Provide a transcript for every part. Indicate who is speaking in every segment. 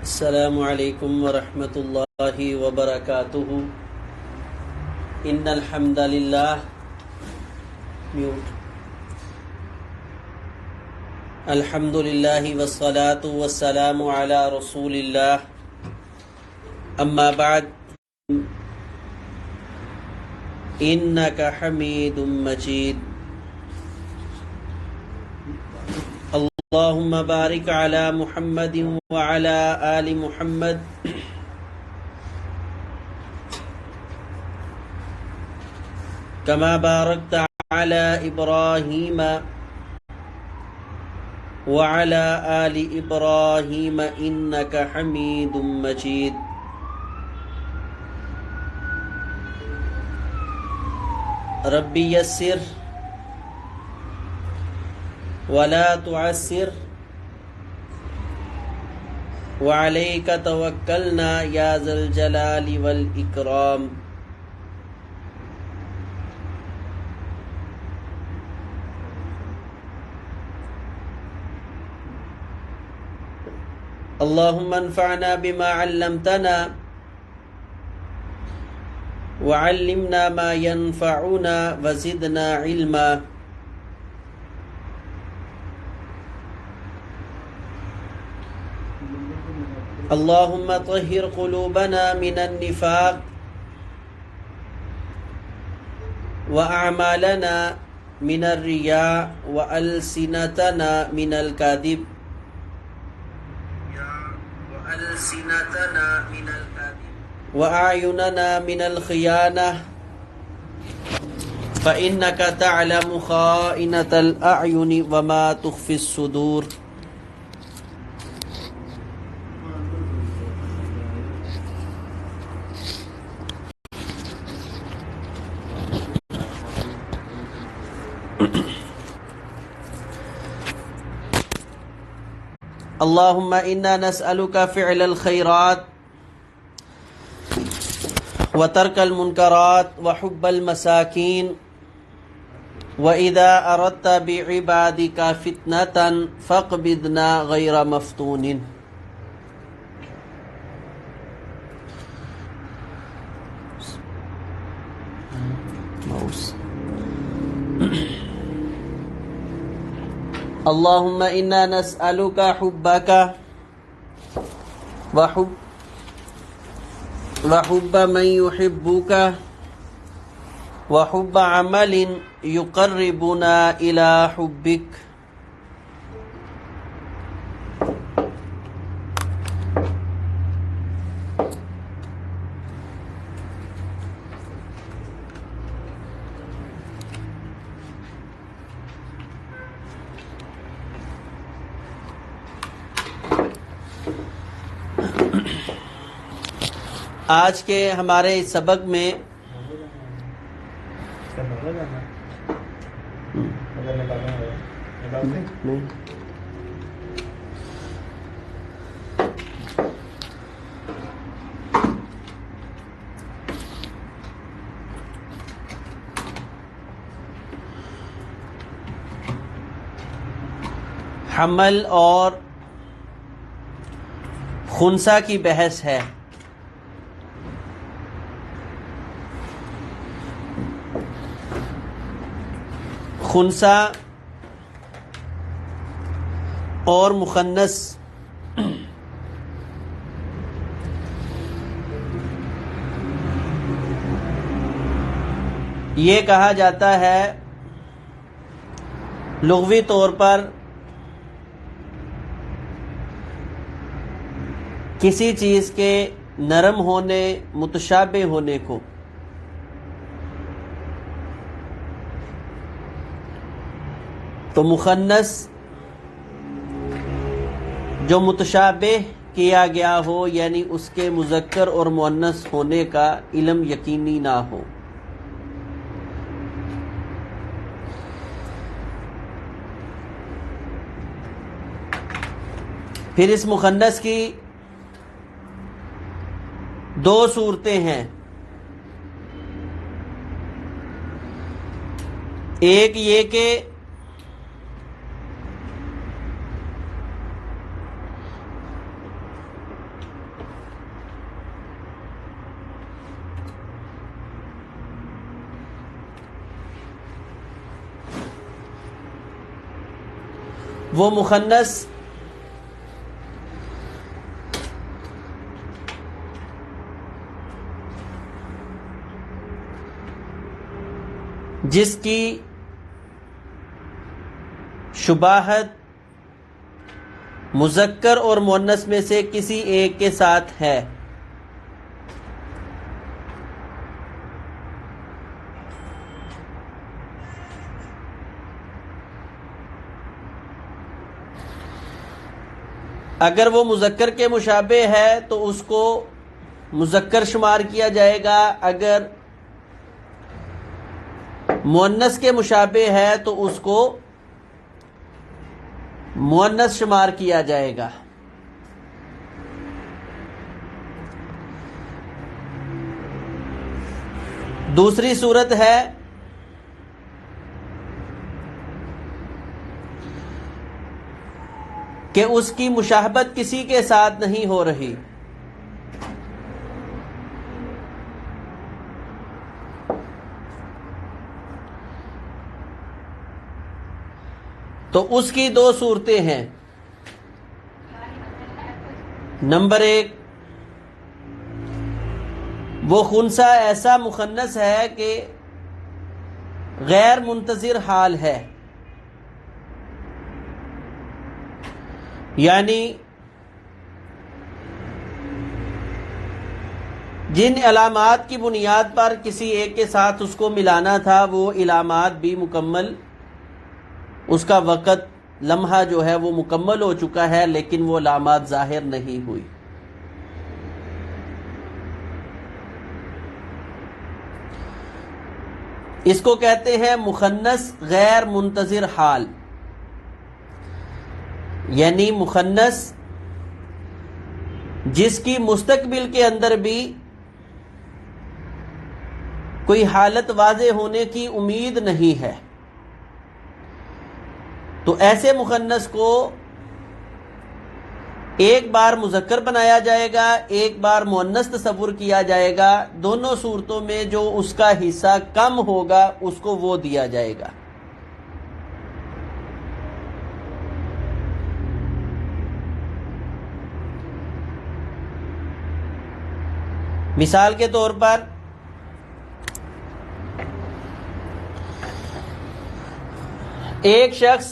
Speaker 1: السلام علیکم ورحمۃ اللہ وبرکاتہ۔ ان الحمد للہ الحمد للہ والصلاة والسلام علی رسول اللہ، اما بعد انک حمید مجید۔ اللہم بارک علی محمد وعلی آل محمد کما بارکت علی ابراہیم وعلی آل ابراہیم انک حمید مجید۔ ربی یسر ولا تعسر وعلیک توکلنا یا ذا الجلال والاکرام۔ اللہم انفعنا بما علمتنا وعلمنا ما ينفعنا وزدنا علما۔ اللہم طہر قلوبنا من النفاق واعمالنا من الرياء والسنتنا من الكذب واعیننا من الخیانة فإنك تعلم خائنة الأعین وما تخفی الصدور۔ اللہم انا نسألک فعل الخیرات وترک المنکرات وحب المساکین وإذا أردت بعبادك فتنة فاقبضنا غیر مفتون۔ اللہم انا نسألک حبک وحب من يحبک وحب عمل يقربنا الى حبک۔ آج کے ہمارے اس سبق میں حمل اور خنثی کی بحث ہے۔ خنثی اور مخنث یہ کہا جاتا ہے لغوی طور پر کسی چیز کے نرم ہونے، متشابہ ہونے کو۔ تو مخنث جو متشابہ کیا گیا ہو، یعنی اس کے مذکر اور مؤنث ہونے کا علم یقینی نہ ہو۔ پھر اس مخنث کی دو صورتیں ہیں۔ ایک یہ کہ وہ مخنث جس کی شباہت مذکر اور مؤنث میں سے کسی ایک کے ساتھ ہے، اگر وہ مذکر کے مشابہ ہے تو اس کو مذکر شمار کیا جائے گا، اگر مؤنث کے مشابہ ہے تو اس کو مؤنث شمار کیا جائے گا۔ دوسری صورت ہے کہ اس کی مشابہت کسی کے ساتھ نہیں ہو رہی، تو اس کی دو صورتیں ہیں۔ نمبر ایک، وہ خنثی ایسا مخنث ہے کہ غیر منتظر حال ہے، یعنی جن علامات کی بنیاد پر کسی ایک کے ساتھ اس کو ملانا تھا وہ علامات بھی مکمل، اس کا وقت لمحہ جو ہے وہ مکمل ہو چکا ہے، لیکن وہ علامات ظاہر نہیں ہوئی۔ اس کو کہتے ہیں مخنث غیر منتظر حال، یعنی مخنث جس کی مستقبل کے اندر بھی کوئی حالت واضح ہونے کی امید نہیں ہے، تو ایسے مخنث کو ایک بار مذکر بنایا جائے گا، ایک بار مؤنث تصور کیا جائے گا، دونوں صورتوں میں جو اس کا حصہ کم ہوگا اس کو وہ دیا جائے گا۔ مثال کے طور پر ایک شخص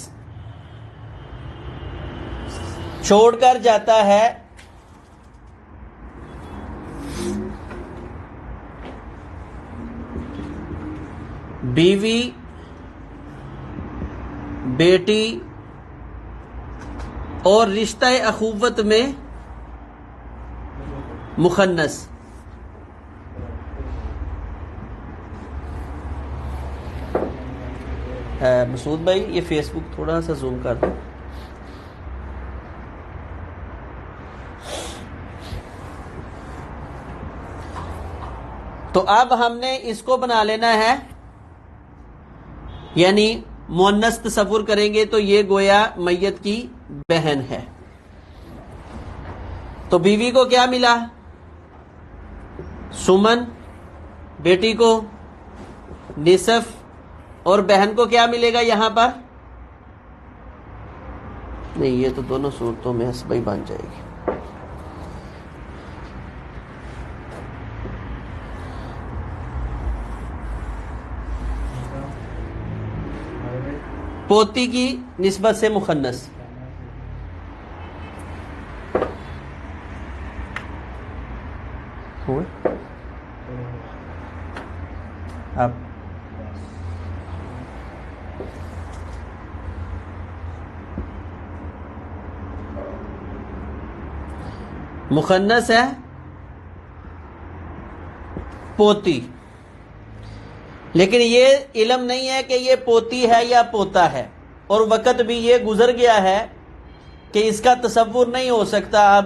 Speaker 1: چھوڑ کر جاتا ہے بیوی، بیٹی اور رشتہ اخوت میں مخنث۔ مسعود بھائی یہ فیس بک تھوڑا سا زوم کر دو۔ تو اب ہم نے اس کو بنا لینا ہے، یعنی مؤنث تصور کریں گے تو یہ گویا میت کی بہن ہے۔ تو بیوی کو کیا ملا؟ سمن، بیٹی کو نصف، اور بہن کو کیا ملے گا یہاں پر؟ نہیں، یہ تو دونوں صورتوں میں حسبہ ہی بن جائے گی۔ پوتی کی نسبت سے مخنث، اب مخنث ہے پوتی، لیکن یہ علم نہیں ہے کہ یہ پوتی ہے یا پوتا ہے، اور وقت بھی یہ گزر گیا ہے کہ اس کا تصور نہیں ہو سکتا اب،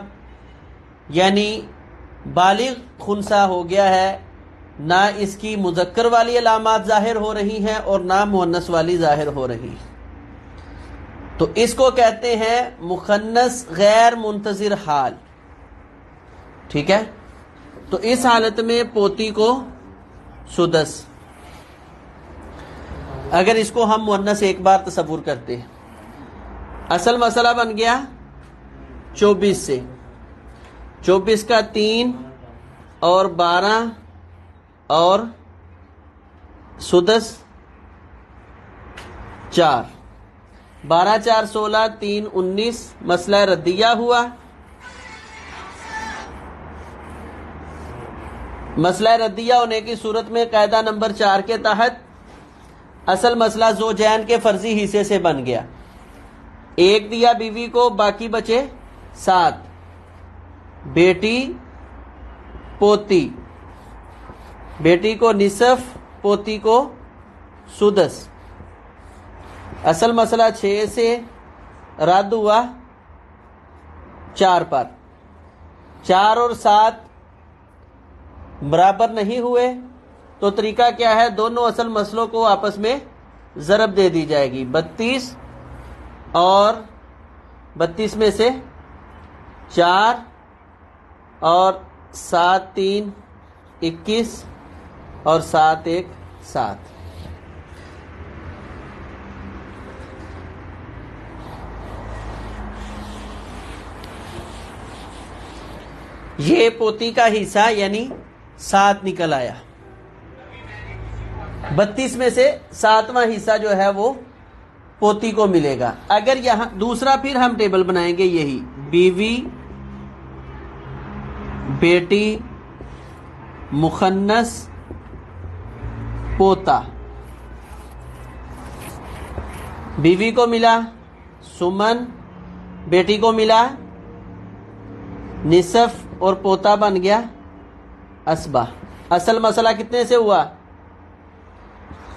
Speaker 1: یعنی بالغ خنثی ہو گیا ہے، نہ اس کی مذکر والی علامات ظاہر ہو رہی ہیں اور نہ مؤنث والی ظاہر ہو رہی، تو اس کو کہتے ہیں مخنث غیر منتظر حال۔ ٹھیک ہے، تو اس حالت میں پوتی کو سدس، اگر اس کو ہم مؤنث ایک بار تصور کرتے ہیں۔ اصل مسئلہ بن گیا 24 سے، 24 کا 3 اور 12 اور سدس 4، 12 4 16 3 19، مسئلہ ردیہ ہوا۔ مسئلہ ردیہ ہونے کی صورت میں قاعدہ نمبر 4 کے تحت اصل مسئلہ زوجین کے فرضی حصے سے بن گیا۔ 1 دیا بیوی کو، باقی بچے 7، بیٹی پوتی، بیٹی کو نصف، پوتی کو سدس۔ اصل مسئلہ 6 سے رد ہوا 4 پر۔ 4 اور 7 برابر نہیں ہوئے تو طریقہ کیا ہے؟ دونوں اصل مسئلوں کو آپس میں ضرب دے دی جائے گی۔ 32 اور 32 میں سے 4 اور 7 3 21 اور 7 1 7۔ یہ پوتی کا حصہ یعنی 7 نکل آیا۔ 32 میں سے 7واں حصہ جو ہے وہ پوتی کو ملے گا۔ اگر یہاں دوسرا پھر ہم ٹیبل بنائیں گے، یہی بیوی، بیٹی، مخنث، پوتا۔ بیوی کو ملا سمن، بیٹی کو ملا نصف اور پوتا بن گیا اسبا۔ اصل مسئلہ کتنے سے ہوا؟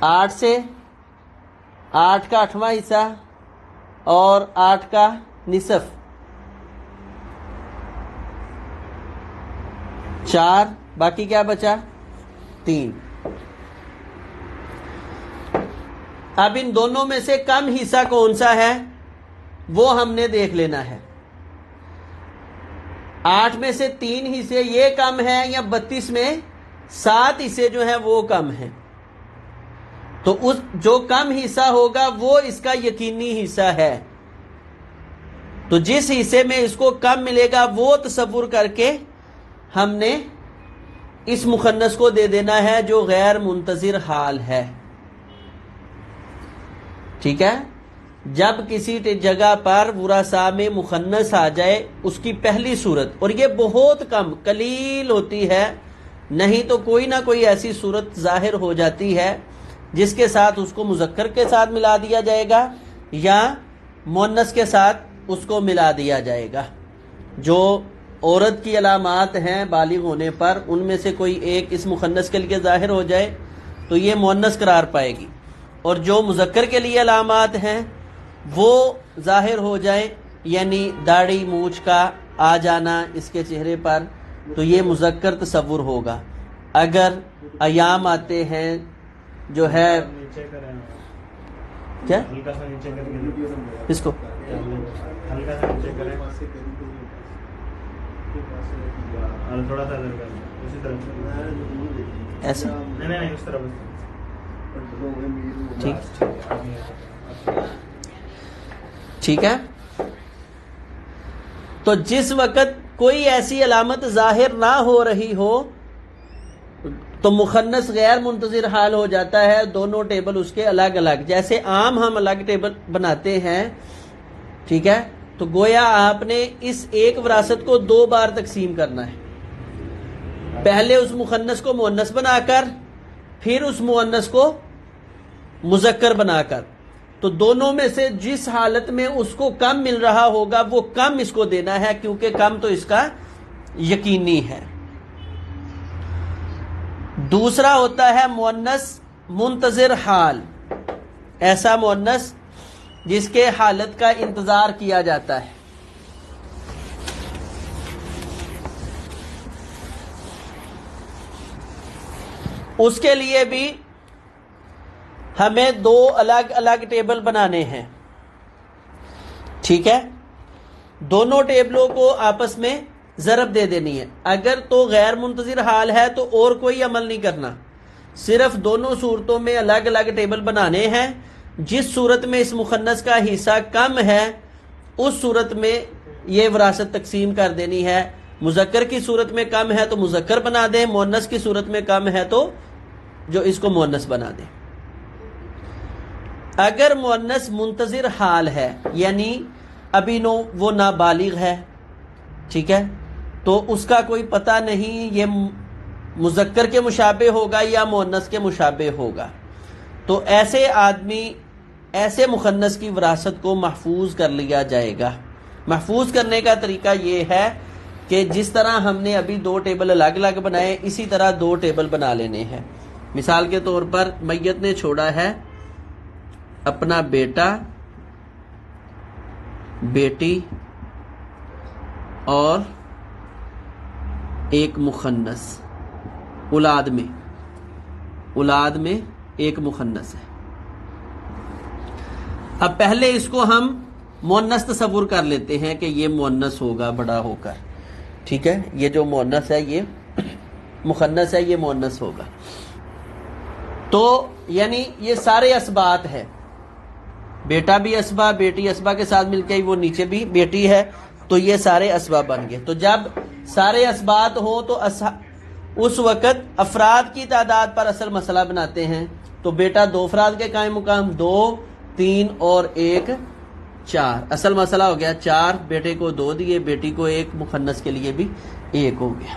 Speaker 1: 8 سے، 8 کا 8واں حصہ اور 8 کا نصف 4، باقی کیا بچا؟ 3۔ اب ان دونوں میں سے کم حصہ کون سا ہے وہ ہم نے دیکھ لینا ہے۔ 8 میں سے 3 حصے یہ کم ہیں یا 32 میں 7 حصے جو ہیں وہ کم ہیں؟ تو اس جو کم حصہ ہوگا وہ اس کا یقینی حصہ ہے۔ تو جس حصے میں اس کو کم ملے گا وہ تصور کر کے ہم نے اس مخنث کو دے دینا ہے جو غیر منتظر حال ہے۔ ٹھیک ہے؟ جب کسی جگہ پر ورثاء میں مخنث آ جائے اس کی پہلی صورت، اور یہ بہت کم قلیل ہوتی ہے، نہیں تو کوئی نہ کوئی ایسی صورت ظاہر ہو جاتی ہے جس کے ساتھ اس کو مذکر کے ساتھ ملا دیا جائے گا یا مؤنث کے ساتھ اس کو ملا دیا جائے گا۔ جو عورت کی علامات ہیں بالغ ہونے پر ان میں سے کوئی ایک اس مخنث کے لیے ظاہر ہو جائے تو یہ مؤنث قرار پائے گی، اور جو مذکر کے لیے علامات ہیں وہ ظاہر ہو جائے، یعنی داڑھی مونچھ کا آ جانا اس کے چہرے پر، تو یہ مذکر تصور ہوگا۔ اگر ایام آتے ہیں جو ہے کیا اس کو ایسا ٹھیک ہے۔ تو جس وقت کوئی ایسی علامت ظاہر نہ ہو رہی ہو تو مخنث غیر منتظر حال ہو جاتا ہے۔ دونوں ٹیبل اس کے الگ الگ، جیسے عام ہم الگ ٹیبل بناتے ہیں، ٹھیک ہے، تو گویا آپ نے اس ایک وراثت کو 2 بار تقسیم کرنا ہے۔ پہلے اس مخنث کو مؤنث بنا کر، پھر اس مؤنث کو مذکر بنا کر۔ تو دونوں میں سے جس حالت میں اس کو کم مل رہا ہوگا وہ کم اس کو دینا ہے، کیونکہ کم تو اس کا یقینی ہے۔ دوسرا ہوتا ہے مؤنث منتظر حال، ایسا مؤنث جس کے حالت کا انتظار کیا جاتا ہے۔ اس کے لیے بھی ہمیں 2 الگ الگ ٹیبل بنانے ہیں، ٹھیک ہے۔ دونوں ٹیبلوں کو آپس میں ضرب دے دینی ہے۔ اگر تو غیر منتظر حال ہے تو اور کوئی عمل نہیں کرنا، صرف دونوں صورتوں میں الگ الگ ٹیبل بنانے ہیں۔ جس صورت میں اس مخنث کا حصہ کم ہے اس صورت میں یہ وراثت تقسیم کر دینی ہے. مذکر کی صورت میں کم ہے تو مذکر بنا دیں، مؤنث کی صورت میں کم ہے تو جو اس کو مؤنث بنا دیں. اگر مؤنث منتظر حال ہے یعنی ابھی وہ نابالغ ہے، ٹھیک ہے، تو اس کا کوئی پتہ نہیں یہ مذکر کے مشابہ ہوگا یا مؤنث کے مشابہ ہوگا، تو ایسے آدمی ایسے مخنث کی وراثت کو محفوظ کر لیا جائے گا. محفوظ کرنے کا طریقہ یہ ہے کہ جس طرح ہم نے ابھی 2 ٹیبل الگ الگ بنائے اسی طرح 2 ٹیبل بنا لینے ہیں. مثال کے طور پر میت نے چھوڑا ہے اپنا بیٹا، بیٹی اور ایک مخنث. اولاد میں ایک مخنث ہے. اب پہلے اس کو ہم مؤنث تصور کر لیتے ہیں کہ یہ مؤنث ہوگا بڑا ہو کر، ٹھیک ہے، یہ جو مؤنث ہے یہ مخنث ہے، یہ مؤنث ہوگا. تو یعنی یہ سارے اسبات ہے، بیٹا بھی اسبا، بیٹی اسبا کے ساتھ مل کے وہ نیچے بھی بیٹی ہے، تو یہ سارے اسباب بن گئے. تو جب سارے اسبات ہوں تو اس وقت افراد کی تعداد پر اصل مسئلہ بناتے ہیں. تو بیٹا 2 افراد کے قائم مقام، 2 3 اور 1 4. اصل مسئلہ ہو گیا 4. بیٹے کو 2 دیے، بیٹی کو 1، مخنث کے لیے بھی 1 ہو گیا.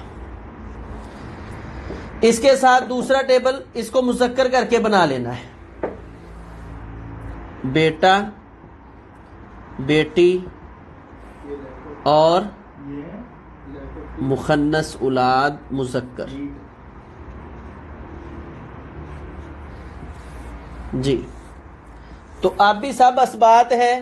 Speaker 1: اس کے ساتھ دوسرا ٹیبل اس کو مذکر کر کے بنا لینا ہے. بیٹا، بیٹی اور مخنث اولاد مذکر. جی تو اب بھی سب اسبات ہے.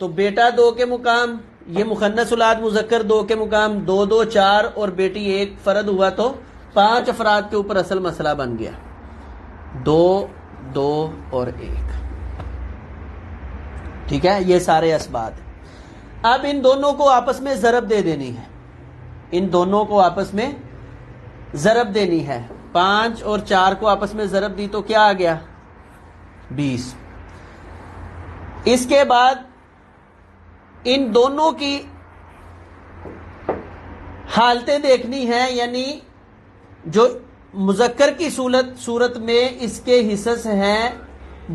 Speaker 1: تو بیٹا 2 کے مقام، یہ مخنث اولاد مذکر 2 کے مقام، 2 2 4 اور بیٹی 1 فرد ہوا تو 5 افراد کے اوپر اصل مسئلہ بن گیا. 2 2 اور 1، ٹھیک ہے، یہ سارے اسبات ہیں. اب ان دونوں کو آپس میں ضرب دے دینی ہے. ان دونوں کو آپس میں ضرب دینی ہے. 5 اور 4 کو آپس میں ضرب دی تو کیا آ گیا؟ 20. اس کے بعد ان دونوں کی حالتیں دیکھنی ہیں، یعنی جو مذکر کی صورت میں اس کے حصص ہیں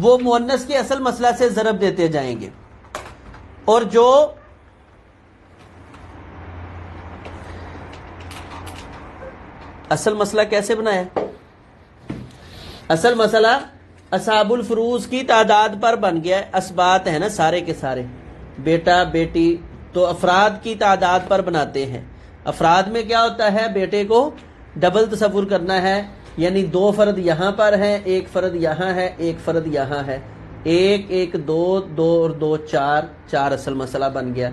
Speaker 1: وہ مؤنث کے اصل مسئلہ سے ضرب دیتے جائیں گے، اور جو اصل مسئلہ کیسے بنایا؟ اصل مسئلہ اصحاب الفروض کی تعداد پر بن گیا. اسبات ہے نا سارے کے سارے، بیٹا بیٹی، تو افراد کی تعداد پر بناتے ہیں. افراد میں کیا ہوتا ہے؟ بیٹے کو ڈبل تصور کرنا ہے، یعنی 2 فرد یہاں پر ہیں، 1 فرد یہاں ہے، 1 فرد یہاں ہے. 1 1 2 2 اور 2 4 4 اصل مسئلہ بن گیا.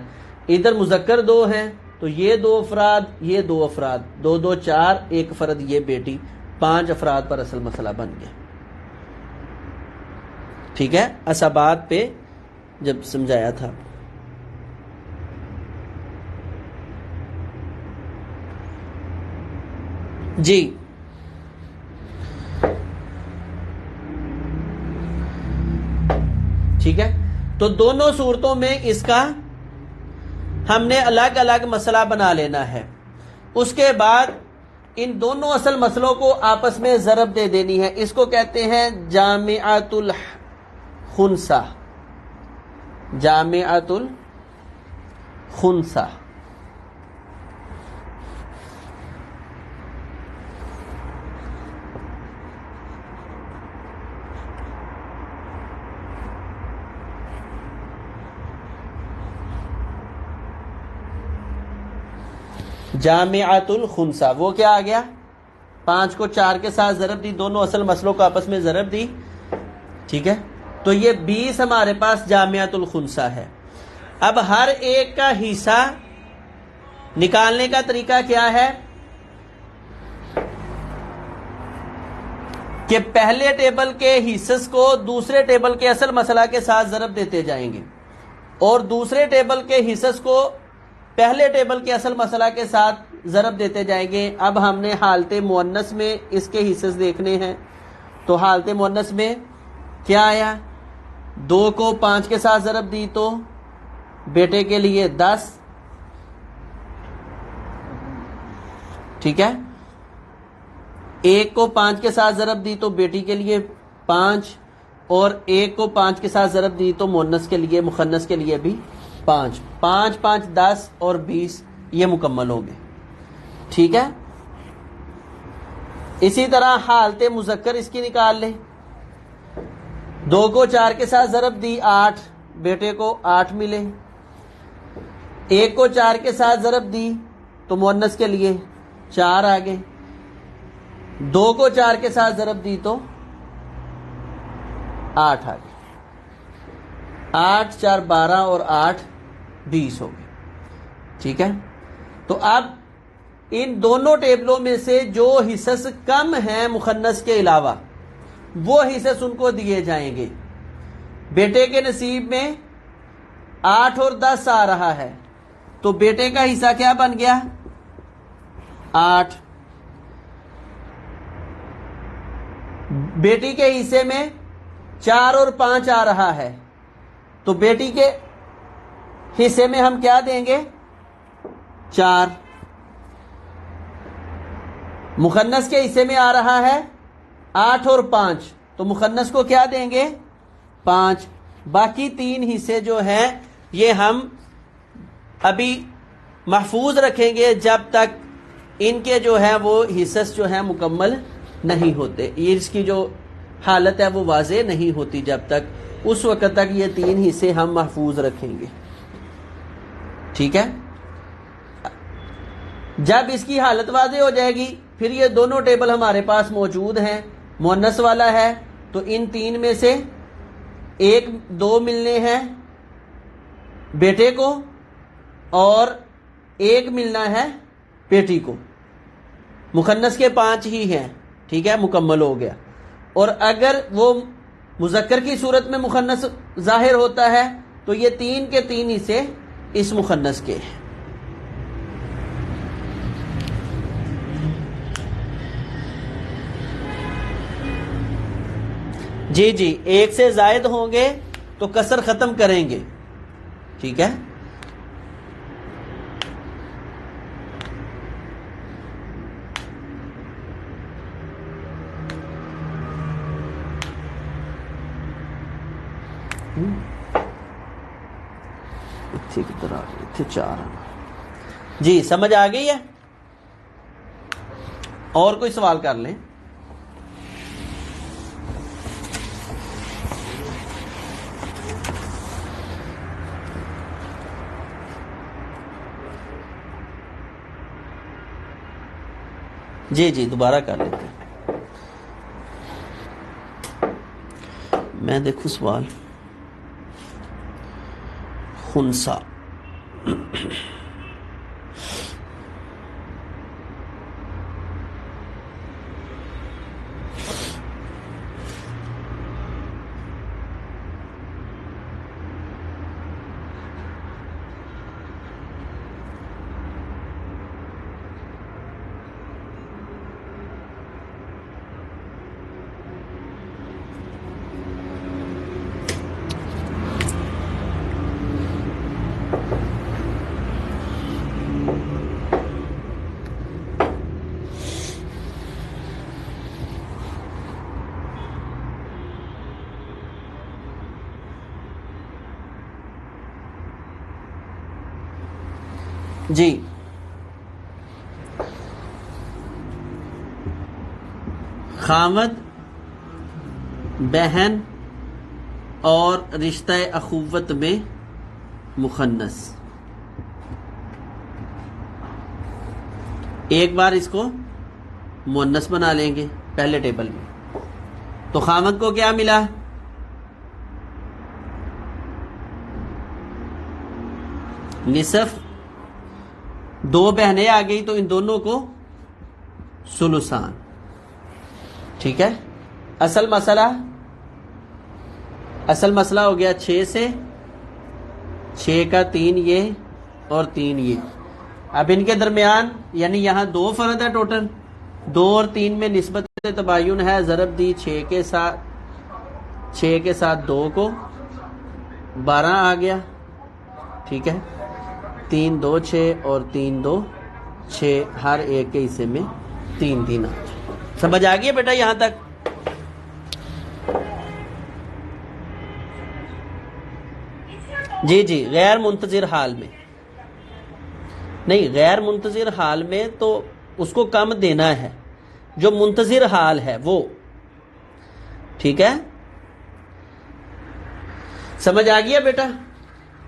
Speaker 1: ادھر مذکر 2 ہیں تو یہ 2 افراد، یہ 2 افراد، 2 2 4، 1 فرد یہ بیٹی، 5 افراد پر اصل مسئلہ بن گیا. ٹھیک ہے، اسبات پہ جب سمجھایا تھا. جی ٹھیک ہے، تو دونوں صورتوں میں اس کا ہم نے الگ الگ مسئلہ بنا لینا ہے. اس کے بعد ان دونوں اصل مسئلوں کو آپس میں ضرب دے دینی ہے. اس کو کہتے ہیں جامعۃ الخنثی. جامعۃ الخنثی. جامعۃ الخنثی وہ کیا آ گیا؟ 5 کو 4 کے ساتھ ضرب دی، دونوں اصل مسئلوں کو آپس میں ضرب دی. ٹھیک ہے، تو یہ 20 ہمارے پاس جامعۃ الخنثی ہے. اب ہر ایک کا حصہ نکالنے کا طریقہ کیا ہے کہ پہلے ٹیبل کے حصص کو دوسرے ٹیبل کے اصل مسئلہ کے ساتھ ضرب دیتے جائیں گے، اور دوسرے ٹیبل کے حصص کو پہلے ٹیبل کے اصل مسئلہ کے ساتھ ضرب دیتے جائیں گے. اب ہم نے حالت مؤنث میں اس کے حصص دیکھنے ہیں. تو حالت مؤنث میں کیا آیا؟ 2 کو 5 کے ساتھ ضرب دی تو بیٹے کے لیے 10، ٹھیک ہے. 1 کو 5 کے ساتھ ضرب دی تو بیٹی کے لیے 5، اور 1 کو 5 کے ساتھ ضرب دی تو مؤنث کے لیے، مخنث کے لیے بھی 5. 5 5 10 اور 20 یہ مکمل ہو گئے، ٹھیک ہے. اسی طرح حالت مذکر اس کی نکال لیں. 2 کو 4 کے ساتھ ضرب دی 8، بیٹے کو 8 ملے. 1 کو 4 کے ساتھ ضرب دی تو مؤنث کے لیے 4 آگے. 2 کو 4 کے ساتھ ضرب دی تو 8 آگے. 8 4 12 اور 8 20 ہو گئے، ٹھیک ہے. تو اب ان دونوں ٹیبلوں میں سے جو حصص کم ہیں مخنث کے علاوہ وہ حصص ان کو دیے جائیں گے. بیٹے کے نصیب میں 8 اور 10 آ رہا ہے تو بیٹے کا حصہ کیا بن گیا؟ 8. بیٹی کے حصے میں 4 اور 5 آ رہا ہے تو بیٹی کے حصے میں ہم کیا دیں گے؟ 4. مخنث کے حصے میں آ رہا ہے 8 اور 5 تو مخنث کو کیا دیں گے؟ 5. باقی 3 حصے جو ہیں یہ ہم ابھی محفوظ رکھیں گے جب تک ان کے جو ہے وہ حصص جو ہیں مکمل نہیں ہوتے. یہ اس کی جو حالت ہے وہ واضح نہیں ہوتی جب تک، اس وقت تک یہ 3 حصے ہم محفوظ رکھیں گے، ٹھیک ہے. جب اس کی حالت واضح ہو جائے گی پھر یہ دونوں ٹیبل ہمارے پاس موجود ہیں. مؤنث والا ہے تو ان 3 میں سے 1 2 ملنے ہیں بیٹے کو اور 1 ملنا ہے بیٹی کو. مخنث کے 5 ہی ہیں، ٹھیک ہے، مکمل ہو گیا. اور اگر وہ مذکر کی صورت میں مخنث ظاہر ہوتا ہے تو یہ 3 کے 3 حصے اس مخنث کے ہیں. جی جی 1 سے زائد ہوں گے تو کسر ختم کریں گے، ٹھیک ہے. اتنے 4 جی سمجھ آ گئی ہے. اور کوئی سوال کر لیں. جی جی دوبارہ کر لیتے ہیں. میں دیکھوں سوال. خنسا جی خامد، بہن اور رشتہ اخوت میں مخنث. ایک بار اس کو مؤنث بنا لیں گے پہلے ٹیبل میں. تو خامد کو کیا ملا؟ نصف. 2 بہنیں آ گئی تو ان دونوں کو ثلثان، ٹھیک ہے. اصل مسئلہ ہو گیا 6 سے، 6 کا 3 یہ اور 3 یہ. اب ان کے درمیان یعنی یہاں 2 فرد ہے ٹوٹل، 2 اور 3 میں نسبت تباین ہے. ضرب دی 6 کے ساتھ 2 کو 12 آ گیا، ٹھیک ہے، 3 2 6 اور 3 2 6، ہر ایک کے حصے میں 3 3 8۔ سمجھ آ گئی بیٹا یہاں تک؟ جی جی، غیر منتظر حال میں نہیں، غیر منتظر حال میں تو اس کو کم دینا ہے، جو منتظر حال ہے وہ، ٹھیک ہے، سمجھ آ گیا بیٹا؟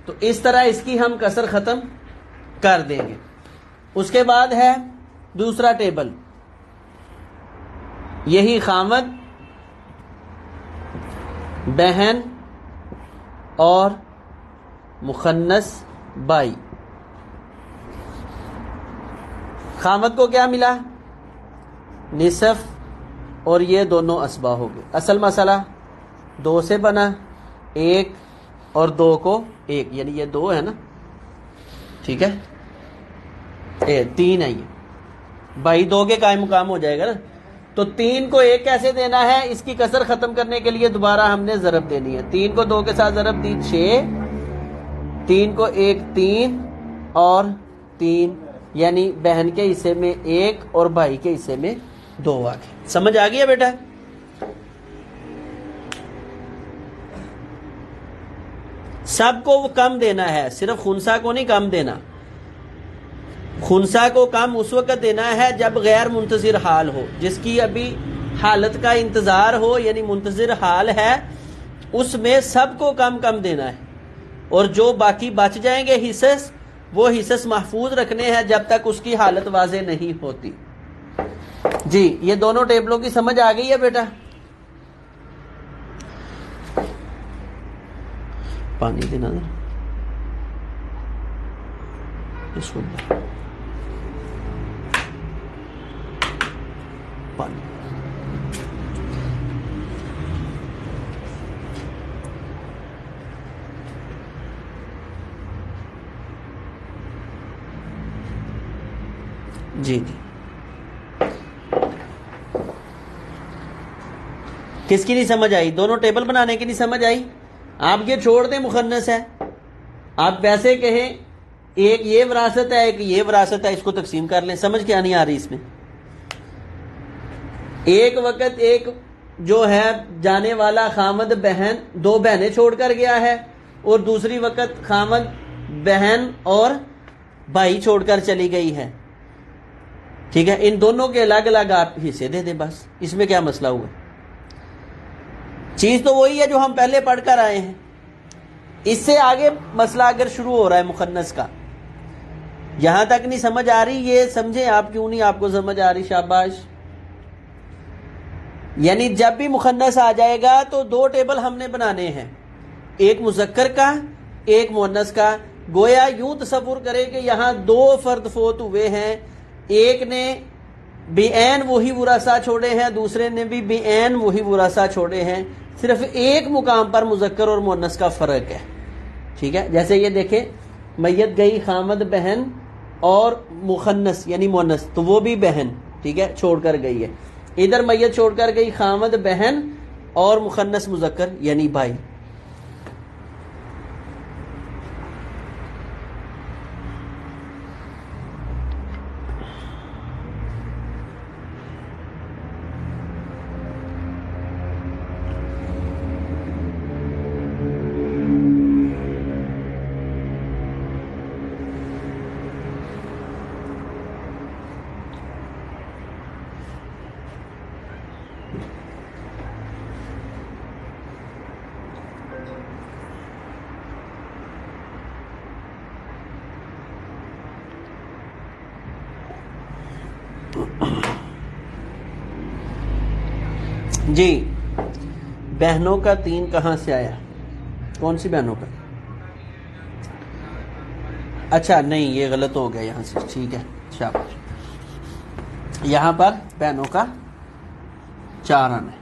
Speaker 1: تو اس طرح اس کی ہم کسر ختم کر دیں گے۔ اس کے بعد ہے دوسرا ٹیبل، یہی خامد، بہن اور مخنث بائی۔ خامد کو کیا ملا؟ نصف، اور یہ دونوں اسبا ہو گئے۔ اصل مسئلہ 2 سے بنا، 1 اور 2 کو 1، یعنی یہ 2 ہے نا، ٹھیک ہے، 3 ہے، یہ بائی 2 کے قائم مقام ہو جائے گا نا۔ تو 3 کو 1 کیسے دینا ہے؟ اس کی کسر ختم کرنے کے لیے دوبارہ ہم نے ضرب دینی ہے۔ 3 کو 2 کے ساتھ ضرب دی 6، 3 کو 1 3 اور 3، یعنی بہن کے حصے میں 1 اور بھائی کے حصے میں 2 آ گئے۔ سمجھ آ گیا بیٹا؟ سب کو وہ کم دینا ہے، صرف خنثی کو نہیں کم دینا۔ خنثی کو کم اس وقت دینا ہے جب غیر منتظر حال ہو، جس کی ابھی حالت کا انتظار ہو، یعنی منتظر حال ہے، اس میں سب کو کم کم دینا ہے، اور جو باقی بچ جائیں گے حصص، وہ حصص محفوظ رکھنے ہیں جب تک اس کی حالت واضح نہیں ہوتی۔ جی، یہ دونوں ٹیبلوں کی سمجھ آ گئی ہے بیٹا؟ پانی دینا ذرا بسم اللہ، پانی۔ جی جی، کس کی نہیں سمجھ آئی؟ دونوں ٹیبل بنانے کی نہیں سمجھ آئی؟ آپ یہ چھوڑ دیں مخنث ہے، آپ ویسے کہیں ایک یہ وراثت ہے ایک یہ وراثت ہے، اس کو تقسیم کر لیں۔ سمجھ کیا نہیں آ رہی اس میں؟ ایک وقت ایک جو ہے جانے والا خامد بہن 2 بہنیں چھوڑ کر گیا ہے، اور دوسری وقت خامد بہن اور بھائی چھوڑ کر چلی گئی ہے، ٹھیک ہے، ان دونوں کے الگ الگ آپ حصے دے دیں، بس اس میں کیا مسئلہ ہوا؟ چیز تو وہی ہے جو ہم پہلے پڑھ کر آئے ہیں۔ اس سے آگے مسئلہ اگر شروع ہو رہا ہے مخنث کا، یہاں تک نہیں سمجھ آ رہی، یہ سمجھیں آپ کیوں نہیں آپ کو سمجھ آ رہی، شاباش۔ یعنی جب بھی مخنث آ جائے گا تو 2 ٹیبل ہم نے بنانے ہیں، ایک مذکر کا ایک مؤنث کا۔ گویا یوں تصور کرے کہ یہاں 2 فرد فوت ہوئے ہیں، ایک نے بے عین وہی ورثہ چھوڑے ہیں، دوسرے نے بھی بے عین وہی ورثہ چھوڑے ہیں، صرف ایک مقام پر مذکر اور مؤنث کا فرق ہے، ٹھیک ہے۔ جیسے یہ دیکھیں، میت گئی خامد بہن اور مخنث یعنی مؤنث، تو وہ بھی بہن، ٹھیک ہے، چھوڑ کر گئی ہے۔ ادھر میت چھوڑ کر گئی خامد بہن اور مخنث مذکر یعنی بھائی۔ جی، بہنوں کا 3 کہاں سے آیا؟ کون سی بہنوں کا؟ اچھا نہیں، یہ غلط ہو گیا یہاں سے، ٹھیک ہے، شاباش۔ یہاں پر بہنوں کا 4 آنا ہے،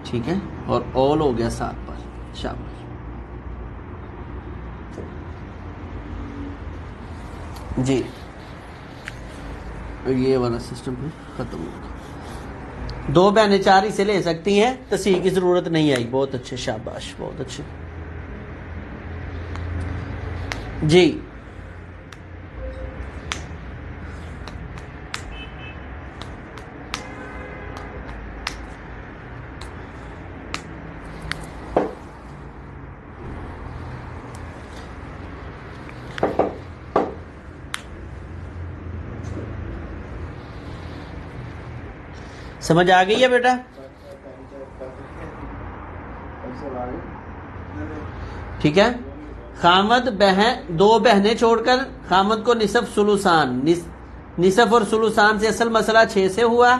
Speaker 1: ٹھیک ہے، اور اول ہو گیا 7 پر، شاباش۔ جی، یہ والا سسٹم ختم ہو گیا۔ 2 بہنیں 4 حصے لے سکتی ہیں، تصحیح کی ضرورت نہیں آئی، بہت اچھے، شاباش، بہت اچھے۔ جی سمجھ آ گئی ہے بیٹا؟ ٹھیک ہے. خامد بہن، دو بہنیں چھوڑ کر خامد کو نصف ثلثان، نصف اور ثلثان سے اصل مسئلہ 6 سے ہوا.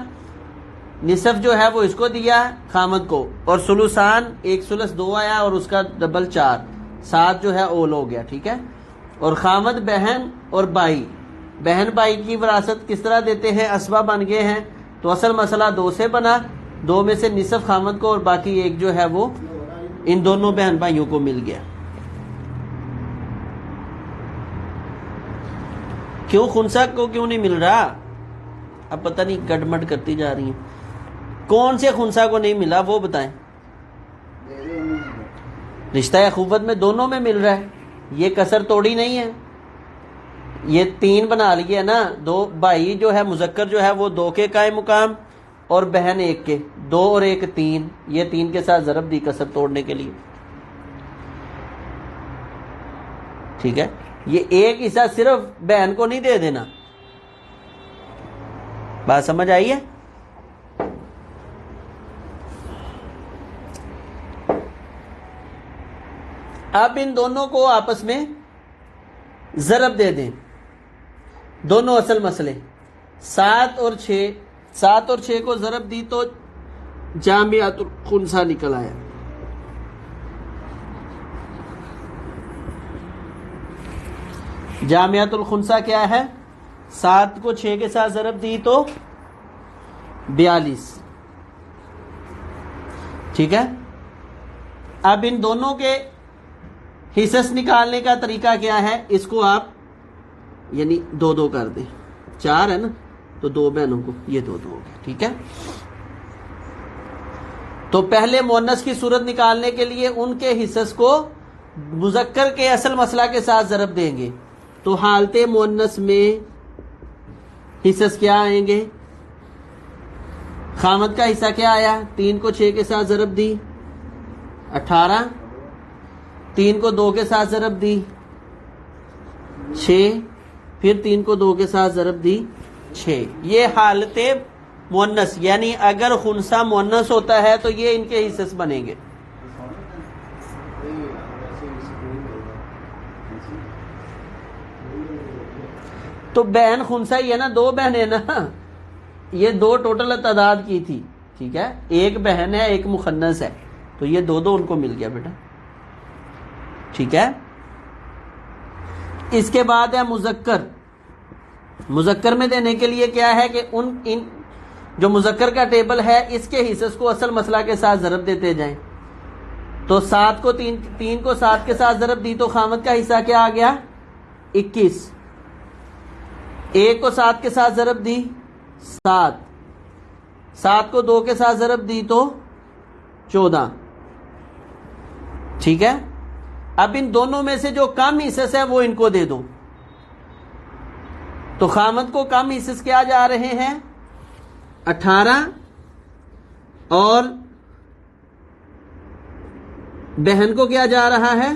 Speaker 1: نصف جو ہے وہ اس کو دیا خامد کو، اور ثلثان ایک ثلث 2 آیا اور اس کا ڈبل 4، 7 جو ہے اول ہو گیا. ٹھیک ہے. اور خامد بہن اور بھائی، بہن بھائی کی وراثت کس طرح دیتے ہیں؟ اسباب بن گئے ہیں. تو اصل مسئلہ 2 سے بنا، 2 میں سے نصف خامد کو اور باقی ایک جو ہے وہ ان دونوں بہن بھائیوں کو مل گیا. کیوں خنثی کو کیوں نہیں مل رہا؟ اب پتہ نہیں گڑمڑ کرتی جا رہی ہیں. کون سے خنثی کو نہیں ملا وہ بتائیں. رشتہ اخوت میں دونوں میں مل رہا ہے، یہ کسر توڑی نہیں ہے. یہ 3 بنا لیے نا، 2 بھائی جو ہے مذکر جو ہے وہ 2 کے قائم مقام اور بہن 1 کے، 2 اور 1 3، یہ 3 کے ساتھ ضرب دی کسر توڑنے کے لیے. ٹھیک ہے. یہ ایک حصہ صرف بہن کو نہیں دے دینا. بات سمجھ آئی ہے؟ اب ان دونوں کو آپس میں ضرب دے دیں، دونوں اصل مسئلے 7 اور 6، 7 اور 6 کو ضرب دی تو جامعۃ الخنثی نکل آیا. جامعۃ الخنثی کیا ہے؟ 7 کو 6 کے ساتھ ضرب دی تو 42. ٹھیک ہے. اب ان دونوں کے حصص نکالنے کا طریقہ کیا ہے؟ اس کو آپ یعنی 2 کر دیں، 4 ہے نا، تو 2 بہنوں کو یہ 2 ہو گیا. ٹھیک ہے. تو پہلے مؤنث کی صورت نکالنے کے لیے ان کے حصص کو مذکر کے اصل مسئلہ کے ساتھ ضرب دیں گے. تو حالت مؤنث میں حصص کیا آئیں گے؟ خامد کا حصہ کیا آیا؟ 3 کو 6 کے ساتھ ضرب دی 18، 3 کو 2 کے ساتھ ضرب دی 6، پھر 3 کو 2 کے ساتھ ضرب دی 6. یہ حالت مؤنث، یعنی اگر خنثی مؤنث ہوتا ہے تو یہ ان کے حصص بنیں گے. تو بہن خنثی ہے نا، 2 بہنیں نا، یہ 2 ٹوٹل تعداد کی تھی. ٹھیک ہے. ایک بہن ہے، ایک مخنث ہے، تو یہ 2 ان کو مل گیا بیٹا. ٹھیک ہے. اس کے بعد ہے مذکر. مذکر میں دینے کے لیے کیا ہے کہ ان جو مذکر کا ٹیبل ہے اس کے حصص کو اصل مسئلہ کے ساتھ ضرب دیتے جائیں. تو 7 کو 3 کو 7 کے ساتھ ضرب دی تو خامد کا حصہ کیا آ گیا؟ 21. 1 کو 7 کے ساتھ ضرب دی 7، 7 کو 2 کے ساتھ ضرب دی تو 14. ٹھیک ہے. اب ان دونوں میں سے جو کم حصص ہے وہ ان کو دے دو. تو خامد کو کم حصص کیا جا رہے ہیں؟ 18، اور بہن کو کیا جا رہا ہے؟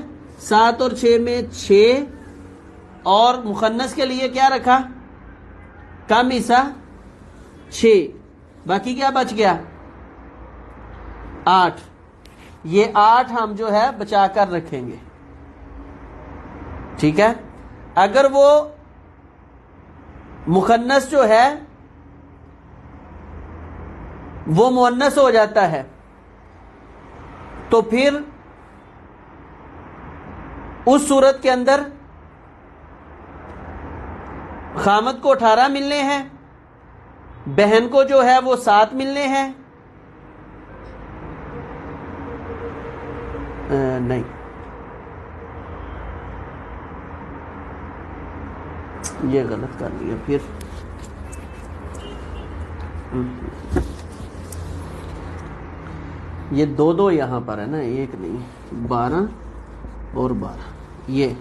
Speaker 1: 7 اور 6 میں 6، اور مخنث کے لیے کیا رکھا؟ کم حصہ 6، باقی کیا بچ گیا؟ 8. یہ 8 ہم جو ہے بچا کر رکھیں گے. ٹھیک ہے. اگر وہ مخنث جو ہے وہ مؤنث ہو جاتا ہے تو پھر اس صورت کے اندر خامد کو 18 ملنے ہیں، بہن کو جو ہے وہ 7 ملنے ہیں. نہیں، یہ غلط کر لیا. پھر یہ 2 یہاں پر ہے نا، ایک نہیں، 12 اور 12. یہ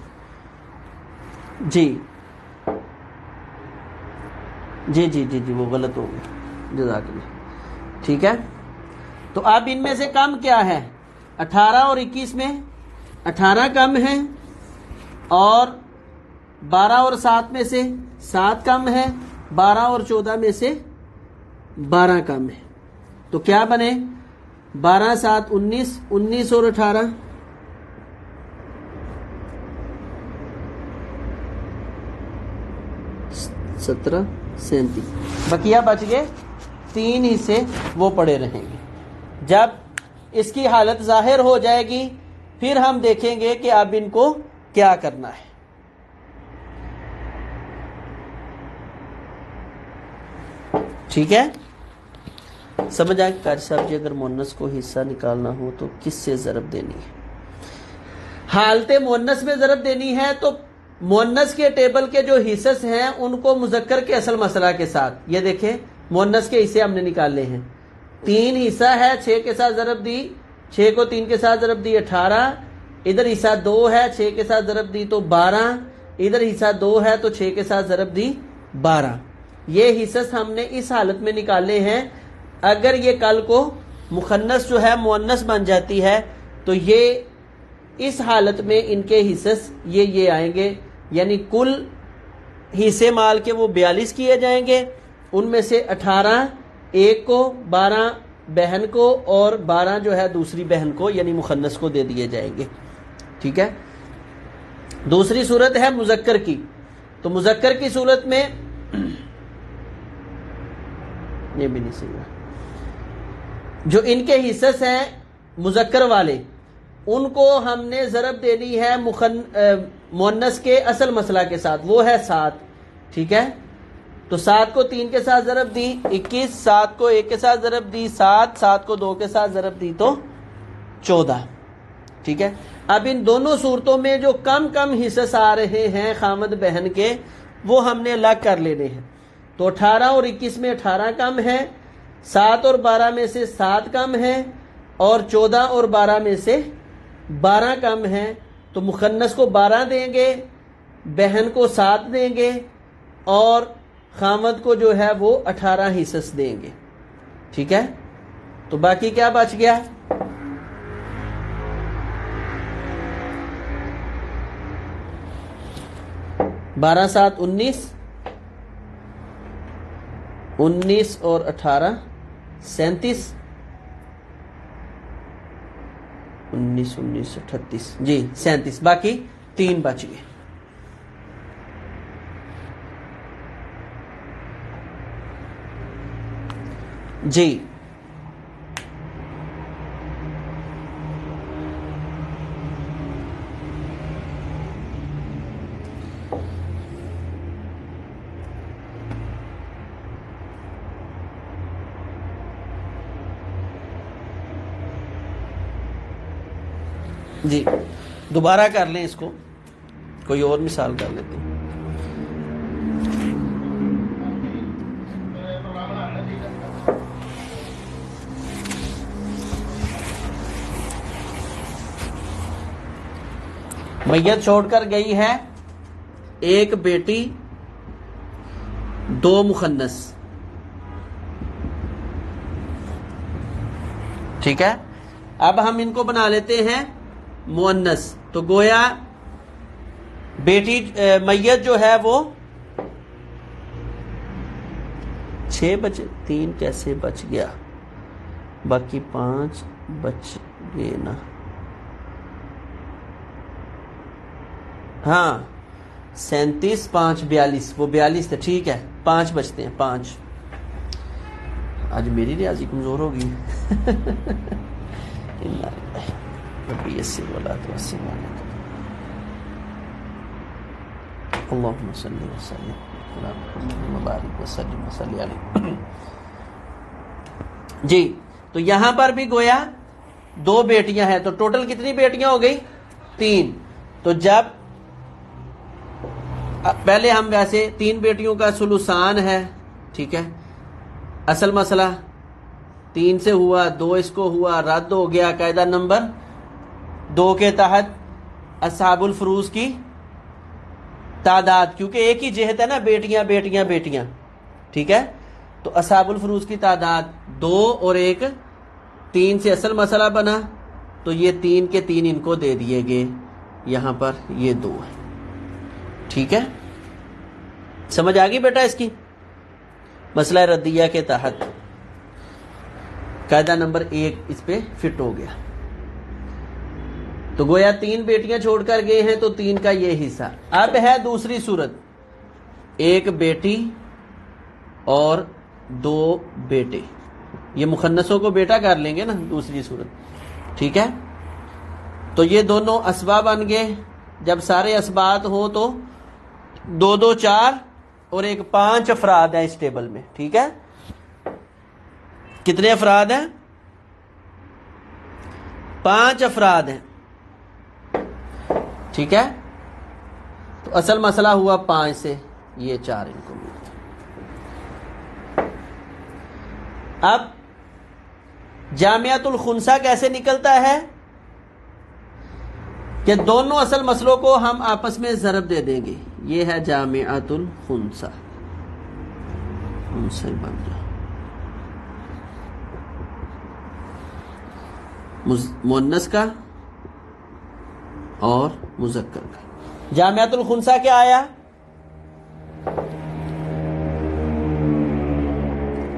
Speaker 1: جی جی جی جی جی وہ غلط ہو گیا، جزاک اللہ، ٹھیک ہے۔ تو اب ان میں سے کم کیا ہے؟ 18 اور 21 میں 18 کم ہے، اور 12 اور 7 میں سے 7 کم ہے، 12 اور 14 میں سے 12 کم ہے، تو کیا بنے؟ 12 7 19، 19 اور 18 17 37، بقیہ بچ گئے 3 حصے، وہ پڑے رہیں گے۔ جب اس کی حالت ظاہر ہو جائے گی پھر ہم دیکھیں گے کہ اب ان کو کیا کرنا ہے۔ ٹھیک ہے، سمجھ آئے قاری صاحب جی؟ اگر مونس کو حصہ نکالنا ہو تو کس سے ضرب دینی ہے؟ حالت مونس میں ضرب دینی ہے تو مونس کے ٹیبل کے جو حصص ہیں ان کو مذکر کے اصل مسئلہ کے ساتھ، یہ دیکھیں مونس کے حصے ہم نے نکالے ہیں، 3 حصہ ہے، 6 کے ساتھ ضرب دی، 6 کو 3 کے ساتھ ضرب دی 18، ادھر حصہ 2 ہے، 6 کے ساتھ ضرب دی تو 12، ادھر حصہ 2 ہے تو 6 کے ساتھ ضرب دی 12۔ یہ حصص ہم نے اس حالت میں نکالے ہیں۔ اگر یہ کل کو مخنث جو ہے مؤنث بن جاتی ہے تو یہ اس حالت میں ان کے حصص یہ آئیں گے، یعنی کل حصے مال کے وہ 42 کیے جائیں گے، ان میں سے 18 ایک کو، 12 بہن کو، اور 12 جو ہے دوسری بہن کو یعنی مخنث کو دے دیے جائیں گے۔ ٹھیک ہے، دوسری صورت ہے مذکر کی، تو مذکر کی صورت میں یہ بھی نہیں صحیح ہے، جو ان کے حصص ہیں مذکر والے ان کو ہم نے ضرب دینی ہے مؤنث کے اصل مسئلہ کے ساتھ، وہ ہے 7۔ ٹھیک ہے، تو 7 کو 3 کے ساتھ ضرب دی 21، 7 کو 1 کے ساتھ ضرب دی 7، 7 کو 2 کے ساتھ ضرب دی تو 14۔ ٹھیک ہے، اب ان دونوں صورتوں میں جو کم کم حصص آ رہے ہیں خامد بہن کے وہ ہم نے الگ کر لینے ہیں۔ تو 18 اور 21 میں 18 کم ہے، 7 اور 12 میں سے 7 کم ہے، اور 14 اور 12 میں سے 12 کم ہے، تو مخنث کو 12 دیں گے، بہن کو 7 دیں گے، اور خامد کو جو ہے وہ 18 حصص دیں گے۔ ٹھیک ہے، تو باقی کیا بچ گیا؟ بارہ 7 19، 19 اور 18 37، 19 19 38 جی 37، باقی 3 بچ گئے۔ جی جی دوبارہ کر لیں اس کو، کوئی اور مثال کر لیتے ہیں۔ میت چھوڑ کر گئی ہے 1 بیٹی 2 مخنث۔ ٹھیک ہے، اب ہم ان کو بنا لیتے ہیں مؤنث، تو گویا بیٹی میت جو ہے وہ 6 بچے، 3 کیسے بچ گیا؟ باقی 5 بچ گئے نا؟ ہاں 37 5 42، وہ 42 تھے، ٹھیک ہے 5 بچتے ہیں 5۔ آج میری ریاضی کمزور ہوگی۔ اللہم صلی وسلم مبارک وسلم وصلی علیہ۔ جی تو یہاں پر بھی گویا 2 بیٹیاں ہیں، تو ٹوٹل کتنی بیٹیاں ہو گئی؟ 3۔ تو جب پہلے ہم ویسے 3 بیٹیوں کا ثلثان ہے، ٹھیک ہے، اصل مسئلہ 3 سے ہوا، 2 اس کو ہوا، رد ہو گیا، قاعدہ نمبر 2 کے تحت اصحاب الفروض کی تعداد، کیونکہ ایک ہی جہت ہے نا، بیٹیاں بیٹیاں بیٹیاں، ٹھیک ہے. تو اصحاب الفروض کی تعداد 2 اور 1 3 سے اصل مسئلہ بنا، تو یہ 3 کے 3 ان کو دے دیے گئے، یہاں پر یہ 2 ہے. ٹھیک ہے، سمجھ آ گئی بیٹا اس کی؟ مسئلہ ردیہ کے تحت قاعدہ نمبر 1 اس پہ فٹ ہو گیا. تو گویا 3 بیٹیاں چھوڑ کر گئے ہیں، تو 3 کا یہ حصہ. اب ہے دوسری صورت، 1 بیٹی اور 2 بیٹے. یہ مخنثوں کو بیٹا کر لیں گے نا دوسری صورت. ٹھیک ہے، تو یہ دونوں اسباب بن گئے. جب سارے اسباب ہوں تو 2 2 4 اور 1 5 افراد ہیں اس ٹیبل میں. ٹھیک ہے، کتنے افراد ہیں؟ 5 افراد ہیں. ٹھیک ہے، تو اصل مسئلہ ہوا 5 سے، یہ 4 ان کو ملتا. اب جامعۃ الخنثی کیسے نکلتا ہے کہ دونوں اصل مسئلوں کو ہم آپس میں ضرب دے دیں گے. یہ ہے جامعۃ الخنثی. بن جا مؤنث کا اور مذکر کا. جامعۃ الخنثی کیا آیا؟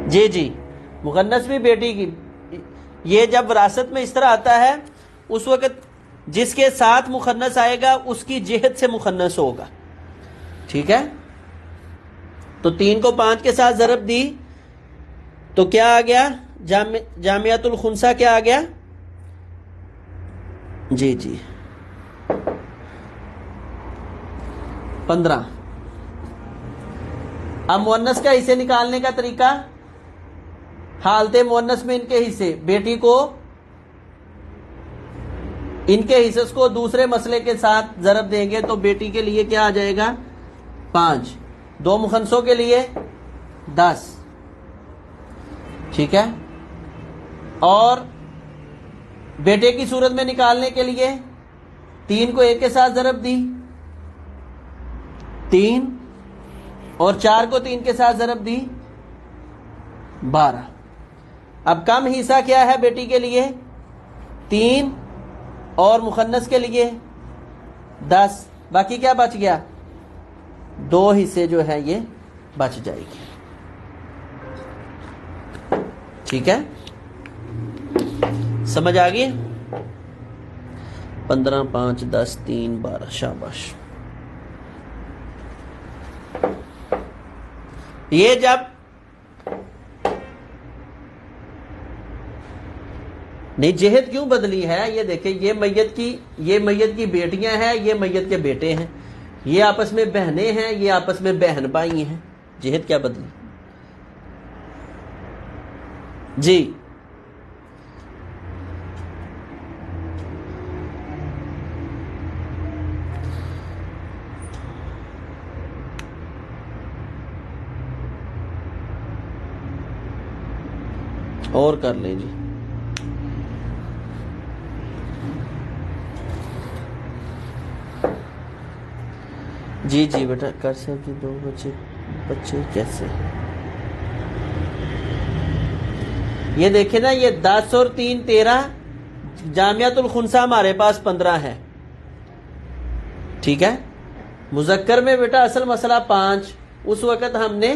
Speaker 1: جی مخنث بھی بیٹی کی. یہ جب وراثت میں اس طرح آتا ہے، اس وقت جس کے ساتھ مخنث آئے گا اس کی جہت سے مخنث ہوگا. ٹھیک ہے، تو 3 کو 5 کے ساتھ ضرب دی تو کیا آ گیا؟ جامعۃ الخنثی کیا آ گیا؟ جی 15. اب مؤنث کا حصے نکالنے کا طریقہ، حالت مؤنث میں ان کے حصے، بیٹی کو ان کے حصے کو دوسرے مسئلے کے ساتھ ضرب دیں گے تو بیٹی کے لیے کیا آ جائے گا؟ 5. 2 مخنثوں کے لیے 10. ٹھیک ہے، اور بیٹے کی صورت میں نکالنے کے لیے 3 کو 1 کے ساتھ ضرب دی، 3 اور 4 کو 3 کے ساتھ ضرب دی، 12. اب کم حصہ کیا ہے بیٹی کے لیے؟ 3 اور مخنث کے لیے 10. باقی کیا بچ گیا؟ 2 حصے جو ہے یہ بچ جائے گی. ٹھیک ہے، سمجھ آ گئی؟ 15 5 10 3 12. شاباش. یہ جب نہیں، جہت کیوں بدلی ہے؟ یہ دیکھیں، یہ میت کی بیٹیاں ہیں، یہ میت کے بیٹے ہیں، یہ آپس میں بہنیں ہیں، یہ آپس میں بہن بھائی ہیں. جہت کیا بدلی؟ جی اور کر لیں جی بیٹا کر سکتے. 2 بچے کیسے؟ یہ دیکھیں نا، یہ 10 اور 3 13. جامعۃ الخنثی ہمارے پاس 15 ہے. ٹھیک ہے، مذکر میں بیٹا اصل مسئلہ 5. اس وقت ہم نے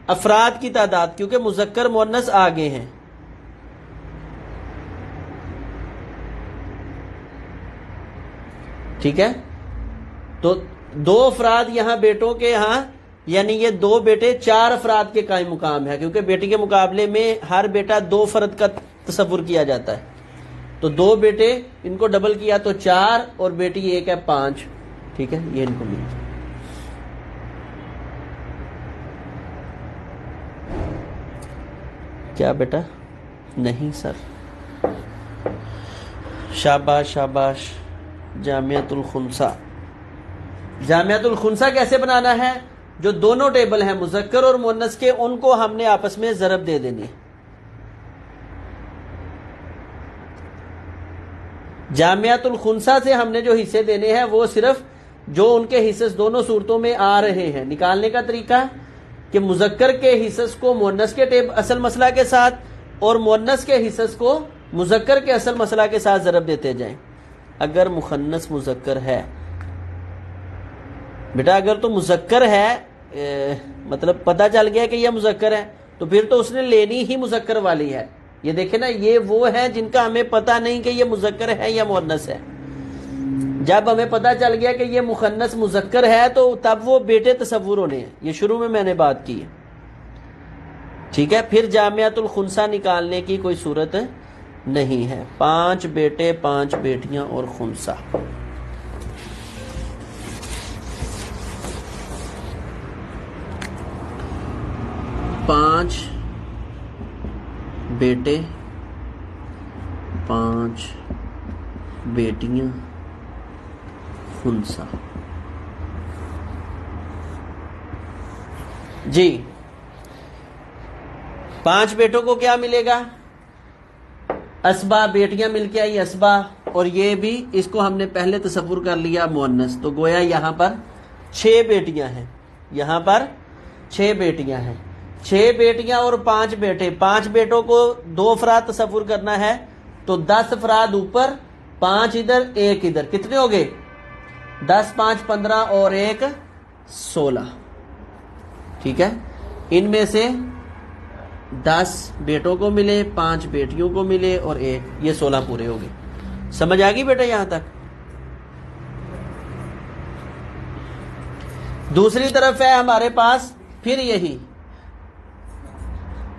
Speaker 1: افراد کی تعداد، کیونکہ مذکر مؤنث آگے ہیں. ٹھیک ہے، تو 2 افراد یہاں بیٹوں کے ہاں، یعنی یہ 2 بیٹے 4 افراد کے قائم مقام ہے، کیونکہ بیٹی کے مقابلے میں ہر بیٹا 2 فرد کا تصور کیا جاتا ہے. تو 2 بیٹے، ان کو ڈبل کیا تو 4 اور بیٹی 1 ہے 5. ٹھیک ہے، یہ ان کو ملتا. کیا بیٹا؟ نہیں سر. شاباش شاباش. جامعۃ الخنثی. جامعۃ الخنثی کیسے بنانا ہے؟ جو دونوں ٹیبل ہیں مذکر اور مؤنث کے، ان کو ہم نے آپس میں ضرب دے دینی. جامعۃ الخنثی سے ہم نے جو حصے دینے ہیں وہ صرف جو ان کے حصص دونوں صورتوں میں آ رہے ہیں، نکالنے کا طریقہ کہ مذکر کے حصص کو مؤنث کے اصل مسئلہ کے ساتھ اور مؤنث کے حصص کو مذکر کے اصل مسئلہ کے ساتھ ضرب دیتے جائیں۔ اگر مخنث مذکر ہے، بیٹا اگر تو مذکر ہے، مطلب پتہ چل گیا کہ یہ مذکر ہے، تو پھر تو اس نے لینی ہی مذکر والی ہے۔ یہ دیکھیں نا، یہ وہ ہے جن کا ہمیں پتہ نہیں کہ یہ مذکر ہے یا مؤنث ہے۔ جب ہمیں پتہ چل گیا کہ یہ مخنث مذکر ہے تو تب وہ بیٹے تصور ہونے ہیں۔ یہ شروع میں نے بات کی ہے، ٹھیک ہے۔ پھر جامعۃ الخنثی نکالنے کی کوئی صورت نہیں ہے۔ 5 بیٹے 5 بیٹیاں اور خنثی۔ پانچ بیٹے 5 بیٹیاں خنثی۔ جی 5 بیٹوں کو کیا ملے گا؟ اسبا، بیٹیاں مل کے آئی اسبا، اور یہ بھی اس کو ہم نے پہلے تصور کر لیا مؤنث، تو گویا یہاں پر 6 بیٹیاں ہیں، یہاں پر 6 بیٹیاں ہیں۔ 6 بیٹیاں اور 5 بیٹے، 5 بیٹوں کو 2 افراد تصور کرنا ہے تو 10 افراد اوپر، 5 ادھر 1 ادھر، کتنے ہو گئے؟ 10 5 15 اور 1 16، ٹھیک ہے۔ ان میں سے 10 بیٹوں کو ملے، 5 بیٹیوں کو ملے اور 1، یہ 16 پورے ہو گئے۔ سمجھ آ گئی بیٹا یہاں تک؟ دوسری طرف ہے ہمارے پاس پھر یہی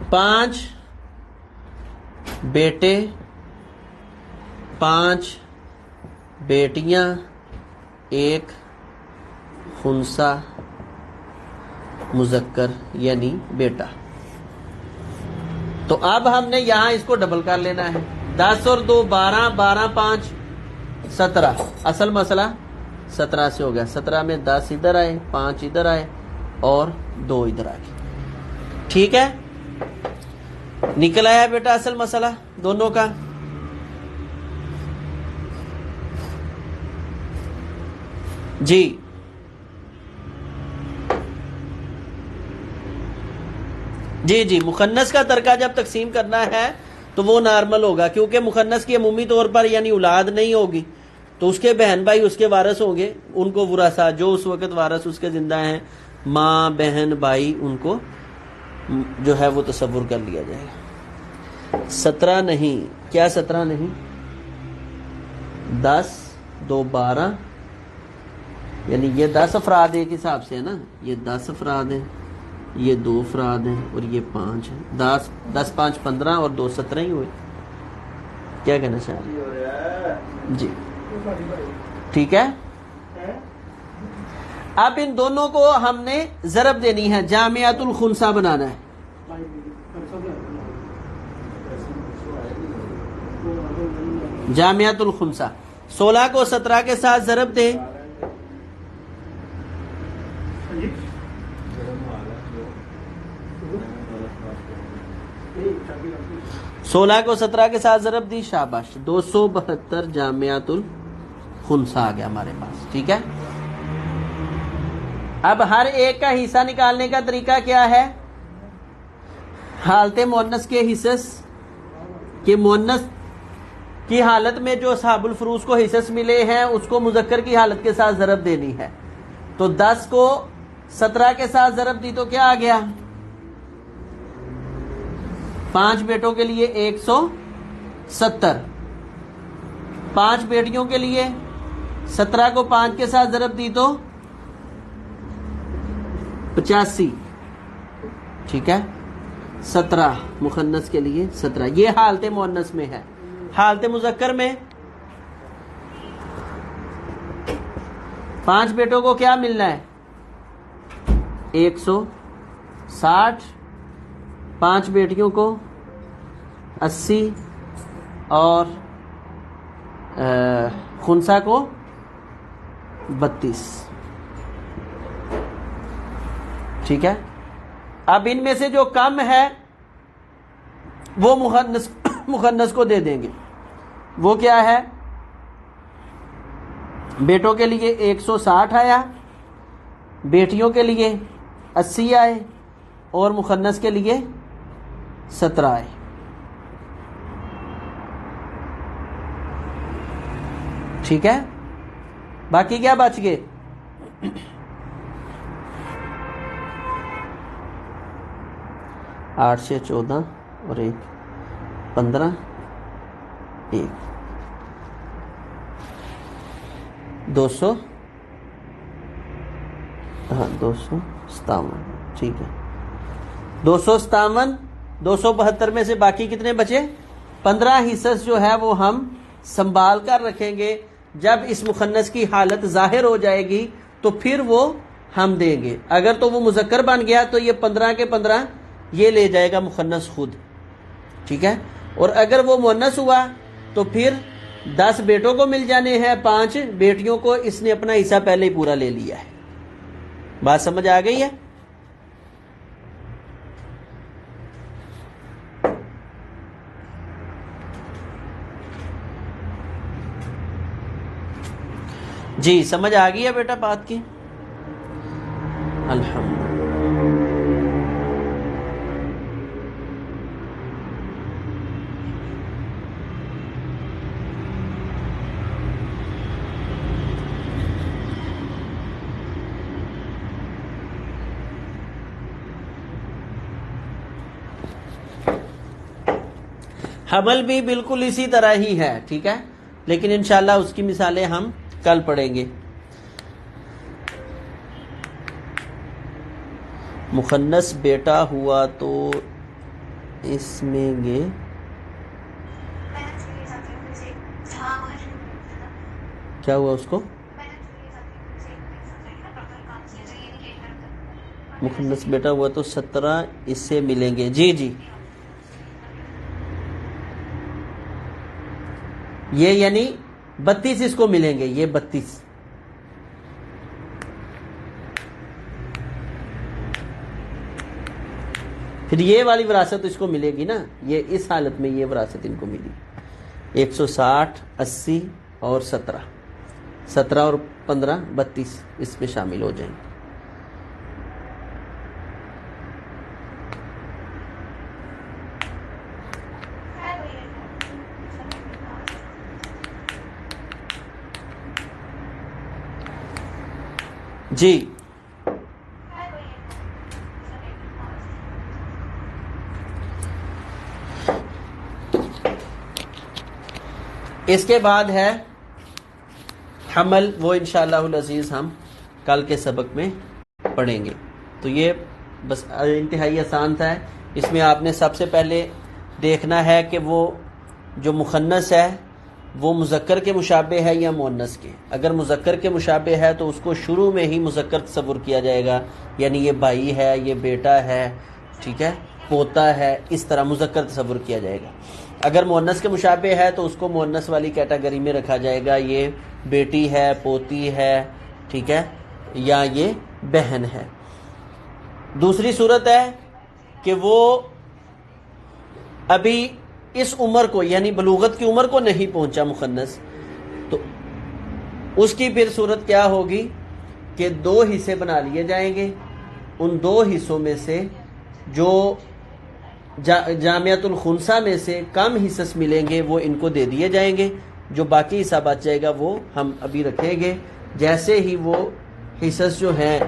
Speaker 1: 5 بیٹے 5 بیٹیاں 1 خنثی مذکر یعنی بیٹا۔ تو اب ہم نے یہاں اس کو ڈبل کر لینا ہے، 10 اور 2 12، 12 5 17، اصل مسئلہ 17 سے ہو گیا۔ 17 میں 10 ادھر آئے، 5 ادھر آئے اور 2 ادھر آ گئے، ٹھیک ہے۔ نکل آیا بیٹا اصل مسئلہ دونوں کا۔ جی جی جی مخنث کا ترکہ جب تقسیم کرنا ہے تو وہ نارمل ہوگا، کیونکہ مخنث کی عمومی طور پر یعنی اولاد نہیں ہوگی، تو اس کے بہن بھائی اس کے وارث ہوں گے، ان کو ورثہ جو اس وقت وارث اس کے زندہ ہیں، ماں بہن بھائی، ان کو جو ہے وہ تصور کر لیا جائے گا۔ 17 نہیں، کیا 17 نہیں؟ 10 2 12، یعنی یہ 10 افراد ایک حساب سے ہے نا، یہ 10 افراد ہیں، یہ 2 افراد ہیں اور یہ 5 ہیں۔ 10 5 15 اور 2 17 ہی ہوئے۔ کیا کہنا چاہیں جی؟ ٹھیک ہے۔ اب ان دونوں کو ہم نے ضرب دینی ہے، جامعۃ الخنثی بنانا ہے۔ جامعۃ الخنثی 16 کو 17 کے ساتھ ضرب دیں، 16 کو 17 کے ساتھ ضرب دی، شاباش، 272 جامعۃ الخنثی آ گیا ہمارے پاس، ٹھیک ہے۔ اب ہر ایک کا حصہ نکالنے کا طریقہ کیا ہے؟ حالت مؤنث کے حصص کہ مؤنث کی حالت میں جو اصحاب الفروض کو حصص ملے ہیں اس کو مذکر کی حالت کے ساتھ ضرب دینی ہے۔ تو 10 کو 17 کے ساتھ ضرب دی تو کیا آ گیا؟ 5 بیٹوں کے لیے 170، 5 بیٹیوں کے لیے 17 کو 5 کے ساتھ ضرب دی تو 85، ٹھیک ہے۔ 17 مخنث کے لیے 17، یہ حالت مؤنث میں ہے۔ حالت مذکر میں 5 بیٹوں کو کیا ملنا ہے؟ 160، 5 بیٹیوں کو 80 اور خنثی کو 32، ٹھیک ہے۔ اب ان میں سے جو کم ہے وہ مخنث کو دے دیں گے، وہ کیا ہے؟ بیٹوں کے لیے 160 آیا، بیٹیوں کے لیے 80 آئے اور مخنث کے لیے 17 آئے۔ ٹھیک ہے، باقی کیا بچ گئے؟ 8 سے 14 اور 1 15 1 200 ہاں 257۔ ٹھیک ہے، 257 272 میں سے باقی کتنے بچے؟ 15 حصص جو ہے وہ ہم سنبھال کر رکھیں گے، جب اس مخنث کی حالت ظاہر ہو جائے گی تو پھر وہ ہم دیں گے۔ اگر تو وہ مذکر بن گیا تو یہ 15 کے 15 یہ لے جائے گا مخنث خود، ٹھیک ہے، اور اگر وہ مؤنث ہوا تو پھر 10 بیٹوں کو مل جانے ہیں، 5 بیٹیوں کو، اس نے اپنا حصہ پہلے ہی پورا لے لیا ہے۔ بات سمجھ آ گئی ہے؟ جی سمجھ آ گئی ہے بیٹا بات کی؟ الحمد حمل بھی بالکل اسی طرح ہی ہے، ٹھیک ہے، لیکن انشاءاللہ اس کی مثالیں ہم کل پڑھیں گے۔ مخنث بیٹا ہوا تو اس میں گے کیا ہوا اس کو؟ مخنث بیٹا ہوا تو 17 اس سے ملیں گے۔ جی جی، یہ یعنی 32 اس کو ملیں گے، یہ 32۔ پھر یہ والی وراثت اس کو ملے گی نا، یہ اس حالت میں یہ وراثت ان کو ملی 160 80 اور 17 اور 15 32 اس میں شامل ہو جائیں گے۔ جی اس کے بعد ہے حمل، وہ انشاءاللہ العزیز ہم کل کے سبق میں پڑھیں گے۔ تو یہ بس انتہائی آسان تھا، اس میں آپ نے سب سے پہلے دیکھنا ہے کہ وہ جو مخنث ہے وہ مذکر کے مشابہ ہے یا مؤنث کے۔ اگر مذکر کے مشابہ ہے تو اس کو شروع میں ہی مذکر تصور کیا جائے گا، یعنی یہ بھائی ہے، یہ بیٹا ہے، ٹھیک ہے، پوتا ہے، اس طرح مذکر تصور کیا جائے گا۔ اگر مؤنث کے مشابہ ہے تو اس کو مؤنث والی کیٹیگری میں رکھا جائے گا، یہ بیٹی ہے، پوتی ہے، ٹھیک ہے، یا یہ بہن ہے۔ دوسری صورت ہے کہ وہ ابھی اس عمر کو یعنی بلوغت کی عمر کو نہیں پہنچا مخنث، تو اس کی پھر صورت کیا ہوگی کہ 2 حصے بنا لیے جائیں گے، ان 2 حصوں میں سے جو جامعۃ الخنثی میں سے کم حصص ملیں گے وہ ان کو دے دیے جائیں گے، جو باقی حصہ بچ جائے گا وہ ہم ابھی رکھیں گے۔ جیسے ہی وہ حصص جو ہیں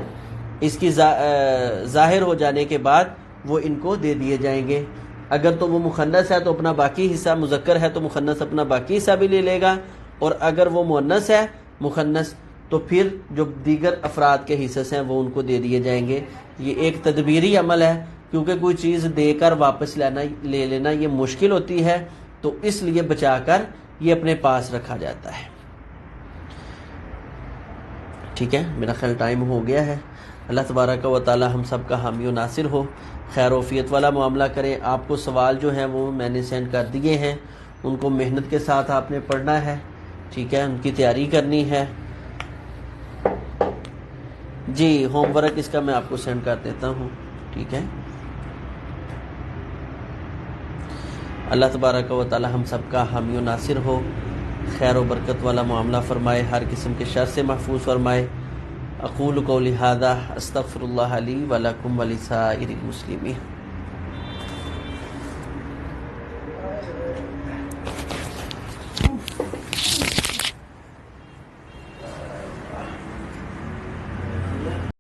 Speaker 1: اس کی ظاہر ہو جانے کے بعد وہ ان کو دے دیے جائیں گے۔ اگر تو وہ مخنث ہے تو اپنا باقی حصہ، مذکر ہے تو مخنث اپنا باقی حصہ بھی لے لے گا، اور اگر وہ مؤنث ہے مخنث تو پھر جو دیگر افراد کے حصص ہیں وہ ان کو دے دیے جائیں گے۔ یہ ایک تدبیری عمل ہے، کیونکہ کوئی چیز دے کر واپس لے لینا یہ مشکل ہوتی ہے، تو اس لیے بچا کر یہ اپنے پاس رکھا جاتا ہے۔ ٹھیک ہے، میرا خیال ٹائم ہو گیا ہے۔ اللہ تبارک و تعالی ہم سب کا حامی و ناصر ہو، خیر و عافیت والا معاملہ کرے۔ آپ کو سوال جو ہیں وہ میں نے سینڈ کر دیے ہیں، ان کو محنت کے ساتھ آپ نے پڑھنا ہے، ٹھیک ہے، ان کی تیاری کرنی ہے۔ جی ہوم ورک اس کا میں آپ کو سینڈ کر دیتا ہوں، ٹھیک ہے۔ اللہ تبارک و تعالی ہم سب کا حامی و ناصر ہو، خیر و برکت والا معاملہ فرمائے، ہر قسم کے شر سے محفوظ فرمائے۔ اقول قولی ھذا استغفر اللہ لی ولکم ولسائر المسلمین۔